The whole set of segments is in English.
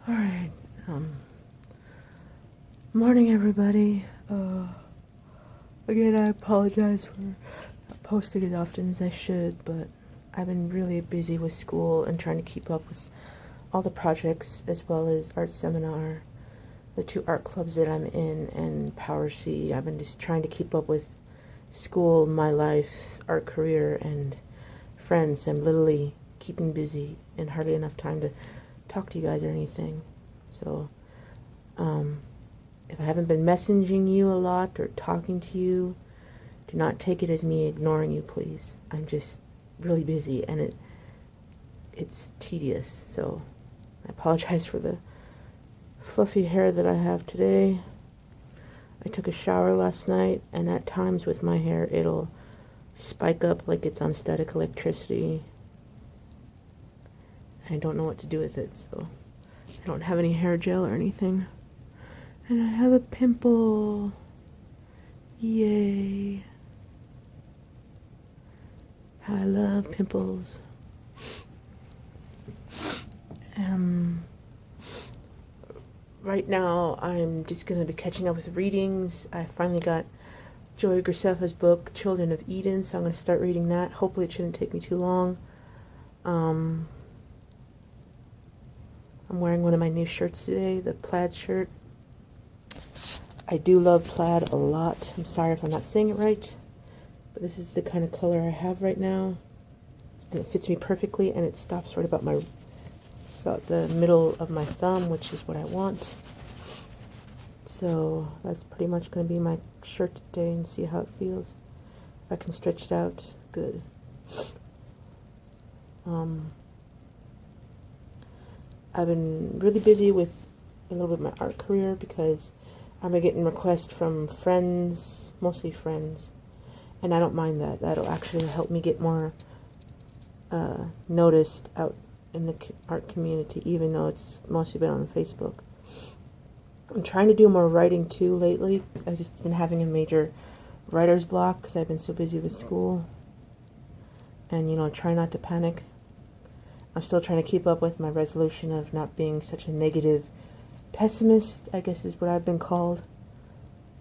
Alright, morning everybody. Again, I apologize for not posting as often as I should, but I've been really busy with school and trying to keep up with all the projects as well as art seminar, the 2 art clubs that I'm in, and Power C. I've been just trying to keep up with school, my life, art career, and friends. I'm literally keeping busy and hardly enough time to talk to you guys or anything. So, if I haven't been messaging you a lot or talking to you, do not take it as me ignoring you, please. I'm just really busy and it's tedious. So, I apologize for the fluffy hair that I have today. I took a shower last night, and at times with my hair, it'll spike up like it's on static electricity. I don't know what to do with it, so I don't have any hair gel or anything. And I have a pimple. Yay. I love pimples. Right now, I'm just going to be catching up with readings. I finally got Joey Graceffa's book, Children of Eden, so I'm going to start reading that. Hopefully it shouldn't take me too long. I'm wearing one of my new shirts today, the plaid shirt. I do love plaid a lot. I'm sorry if I'm not saying it right, but this is the kind of color I have right now, and it fits me perfectly, and it stops right about the middle of my thumb, which is what I want. So that's pretty much going to be my shirt today, and see how it feels. If I can stretch it out, good. I've been really busy with a little bit of my art career because I'm getting requests from friends, mostly friends, and I don't mind that. That'll actually help me get more noticed out in the art community, even though it's mostly been on Facebook. I'm trying to do more writing too lately. I've just been having a major writer's block because I've been so busy with school. And, try not to panic. I'm still trying to keep up with my resolution of not being such a negative pessimist, I guess is what I've been called.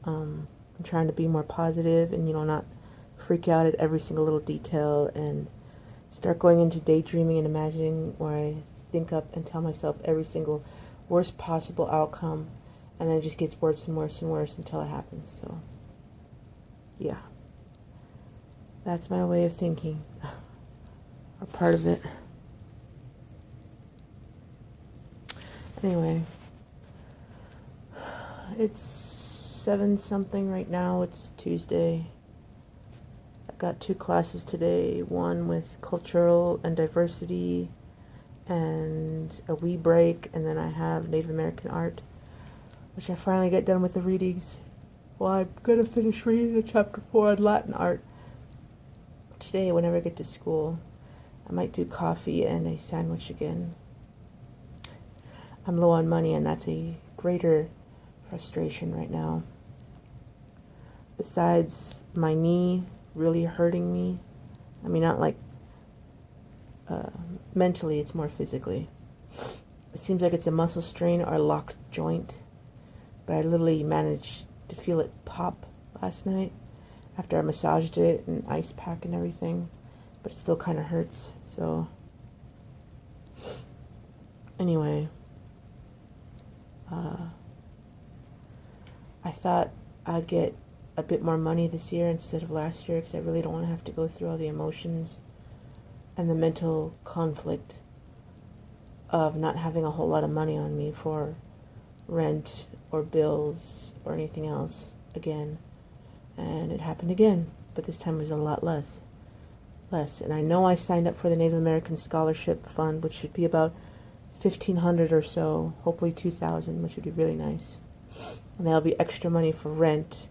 I'm trying to be more positive and, not freak out at every single little detail and start going into daydreaming and imagining where I think up and tell myself every single worst possible outcome, and then it just gets worse and worse and worse until it happens. So, yeah. That's my way of thinking, or part of it. Anyway, it's 7-something right now. It's Tuesday. I got 2 classes today, one with cultural and diversity and a wee break, and then I have Native American art, which I finally get done with the readings. Well, I'm going to finish reading the chapter 4 on Latin art today whenever I get to school. I might do coffee and a sandwich again. I'm low on money, and that's a greater frustration right now. Besides my knee really hurting me, I mean, not like mentally, it's more physically. It seems like it's a muscle strain or a locked joint, but I literally managed to feel it pop last night after I massaged it and ice pack and everything, but it still kind of hurts. So anyway, I thought I'd get a bit more money this year instead of last year, because I really don't want to have to go through all the emotions and the mental conflict of not having a whole lot of money on me for rent or bills or anything else again. And it happened again, but this time it was a lot less. And I know I signed up for the Native American Scholarship Fund, which should be about $1,500 or so, hopefully $2,000, which would be really nice. And that'll be extra money for rent,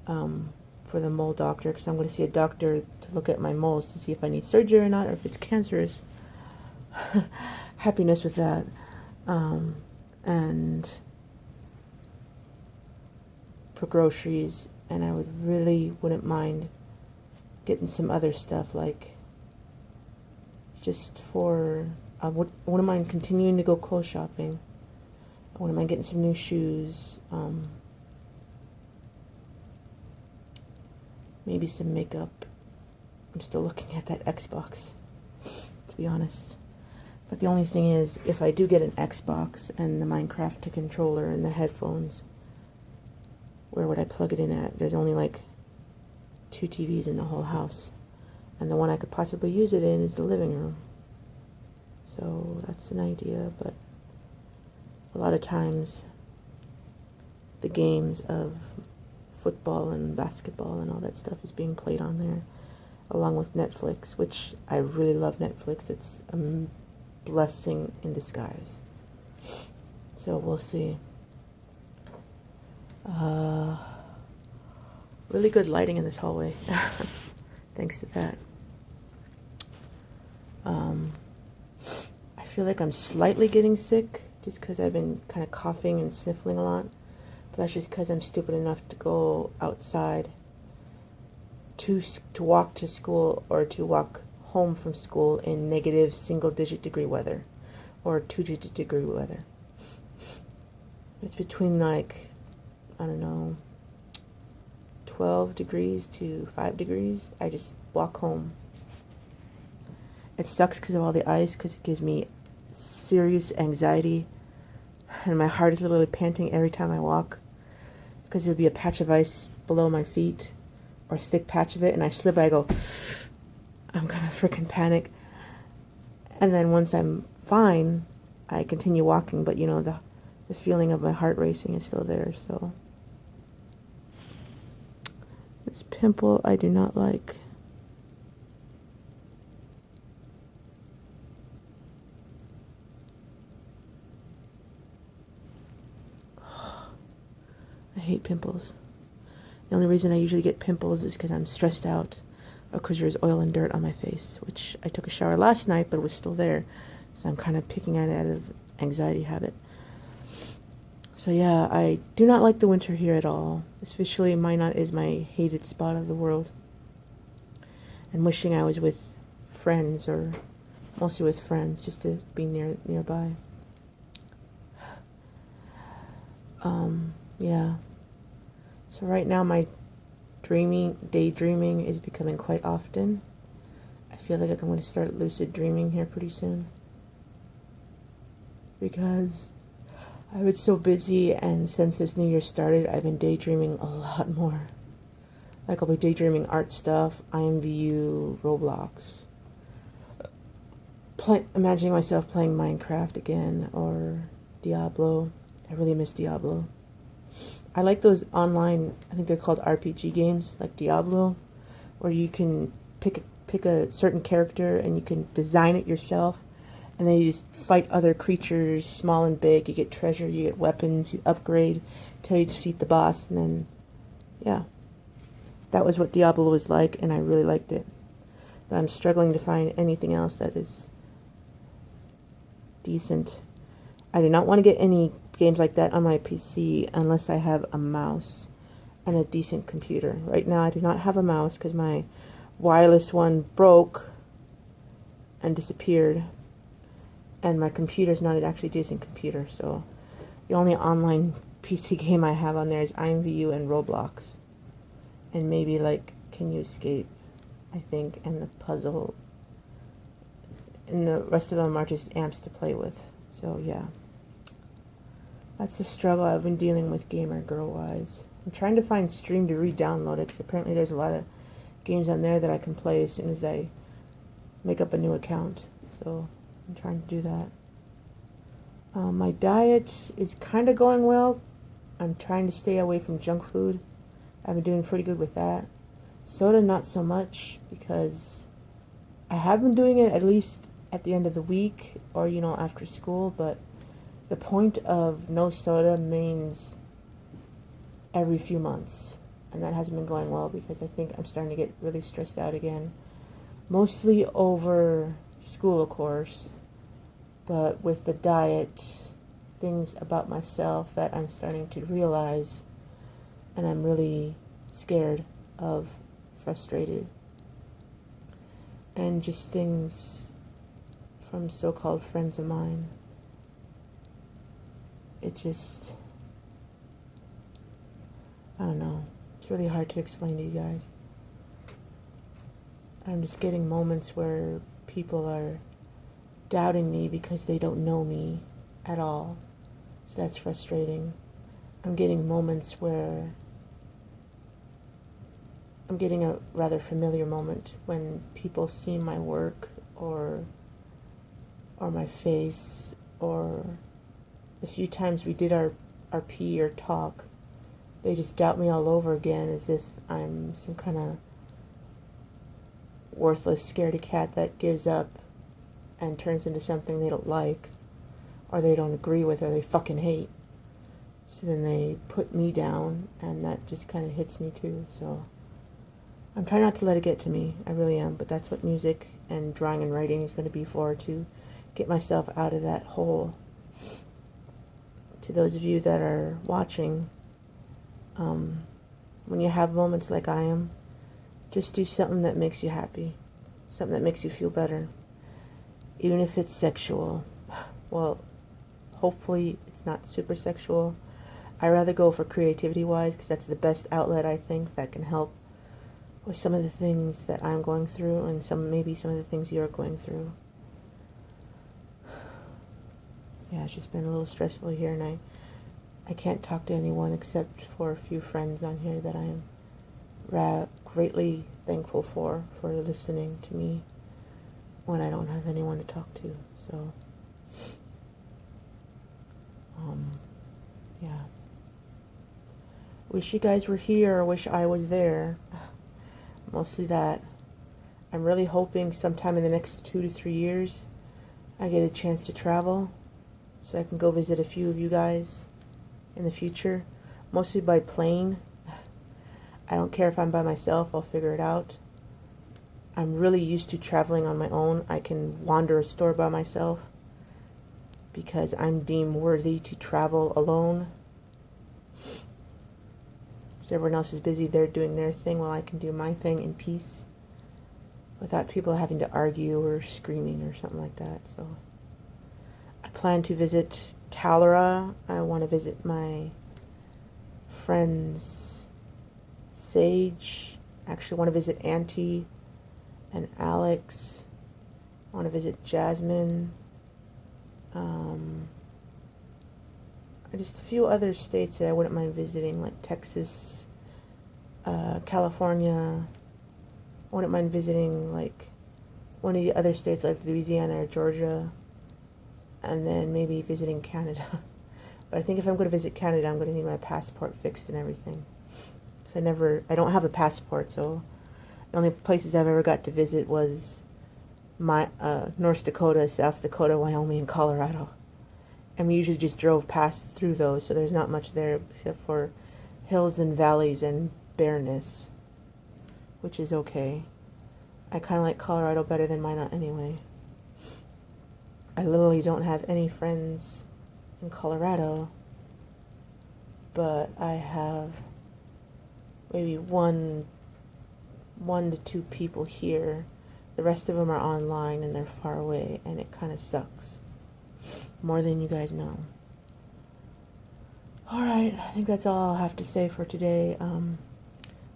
for the mole doctor, because I'm going to see a doctor to look at my moles to see if I need surgery or not, or if it's cancerous. Happiness with that. And for groceries, and I wouldn't mind getting some other stuff, like just for, I wouldn't mind continuing to go clothes shopping. When am I getting some new shoes? Maybe some makeup. I'm still looking at that Xbox, to be honest. But the only thing is, if I do get an Xbox and the Minecraft controller and the headphones, where would I plug it in at? There's only like 2 TVs in the whole house. And the one I could possibly use it in is the living room. So that's an idea, but a lot of times the games of football and basketball and all that stuff is being played on there, along with Netflix, which I really love Netflix. It's a blessing in disguise. So we'll see. Really good lighting in this hallway. Thanks to that. I feel like I'm slightly getting sick just because I've been kind of coughing and sniffling a lot. But that's just because I'm stupid enough to go outside to walk to school or to walk home from school in negative single-digit degree weather or 2-digit degree weather. It's between like, I don't know, 12 degrees to 5 degrees. I just walk home. It sucks because of all the ice, because it gives me serious anxiety, and my heart is literally panting every time I walk, because there'll be a patch of ice below my feet, or a thick patch of it, and I slip, I go, I'm gonna freaking panic. And then once I'm fine, I continue walking, but you know, the feeling of my heart racing is still there. So this pimple I do not like. I hate pimples. The only reason I usually get pimples is because I'm stressed out or because there's oil and dirt on my face, which I took a shower last night, but it was still there. So I'm kind of picking at it out of anxiety habit. So yeah, I do not like the winter here at all. Especially Minot is my hated spot of the world. And wishing I was with friends, or mostly with friends, just to be nearby. Yeah. So right now my daydreaming is becoming quite often. I feel like I'm going to start lucid dreaming here pretty soon, because I've been so busy, and since this new year started, I've been daydreaming a lot more. Like, I'll be daydreaming art stuff, IMVU, Roblox. Imagining myself playing Minecraft again, or Diablo. I really miss Diablo. I like those online, I think they're called RPG games, like Diablo, where you can pick a certain character and you can design it yourself, and then you just fight other creatures, small and big. You get treasure, you get weapons, you upgrade till you defeat the boss, and then, yeah. That was what Diablo was like, and I really liked it. But I'm struggling to find anything else that is decent. I do not want to get any games like that on my PC unless I have a mouse and a decent computer. Right now I do not have a mouse because my wireless one broke and disappeared, and my computer's not an actually decent computer, so the only online PC game I have on there is IMVU and Roblox, and maybe like Can You Escape, I think, and the puzzle, and the rest of them are just amps to play with. So yeah, that's the struggle I've been dealing with gamer girl wise. I'm trying to find Stream to re-download it, because apparently there's a lot of games on there that I can play as soon as I make up a new account. So I'm trying to do that. My diet is kind of going well. I'm trying to stay away from junk food. I've been doing pretty good with that. Soda, not so much, because I have been doing it at least at the end of the week, or, you know, after school, but the point of no soda means every few months, and that hasn't been going well, because I think I'm starting to get really stressed out again, mostly over school, of course, but with the diet, things about myself that I'm starting to realize, and I'm really scared of, frustrated, and just things from so-called friends of mine. it just, I don't know. It's really hard to explain to you guys. I'm just getting moments where people are doubting me because they don't know me at all. So that's frustrating. I'm getting moments where I'm getting a rather familiar moment when people see my work or my face, or the few times we did our pee or talk, they just doubt me all over again as if I'm some kind of worthless scaredy cat that gives up and turns into something they don't like, or they don't agree with, or they fucking hate. So then they put me down, and that just kind of hits me too. So I'm trying not to let it get to me. I really am. But that's what music and drawing and writing is going to be for, to get myself out of that hole. To those of you that are watching, when you have moments like I am, just do something that makes you happy, something that makes you feel better, even if it's sexual. Well, hopefully it's not super sexual. I rather go for creativity-wise, because that's the best outlet, I think, that can help with some of the things that I'm going through, and maybe some of the things you're going through. Yeah, it's just been a little stressful here, and I can't talk to anyone except for a few friends on here that I am greatly thankful for listening to me when I don't have anyone to talk to. So, yeah. Wish you guys were here, or wish I was there. Mostly that. I'm really hoping sometime in the next 2 to 3 years I get a chance to travel, so I can go visit a few of you guys in the future, mostly by plane. I don't care if I'm by myself, I'll figure it out. I'm really used to traveling on my own. I can wander a store by myself because I'm deemed worthy to travel alone. So everyone else is busy, they're doing their thing while I can do my thing in peace without people having to argue or screaming or something like that. So I plan to visit Talara. I want to visit my friends Sage. I actually want to visit Auntie and Alex. I want to visit Jasmine. Just a few other states that I wouldn't mind visiting, like Texas, California. I wouldn't mind visiting like one of the other states like Louisiana or Georgia, and then maybe visiting Canada. But I think if I'm going to visit Canada, I'm going to need my passport fixed and everything. So I don't have a passport, so the only places I've ever got to visit was my North Dakota, South Dakota, Wyoming, and Colorado. And we usually just drove through those, so there's not much there except for hills and valleys and bareness, which is okay. I kind of like Colorado better than Minot anyway. I literally don't have any friends in Colorado, but I have maybe one to two people here. The rest of them are online and they're far away, and it kind of sucks. More than you guys know. Alright, I think that's all I'll have to say for today.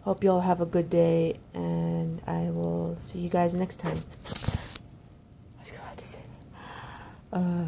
Hope you all have a good day, and I will see you guys next time. I was about to say that.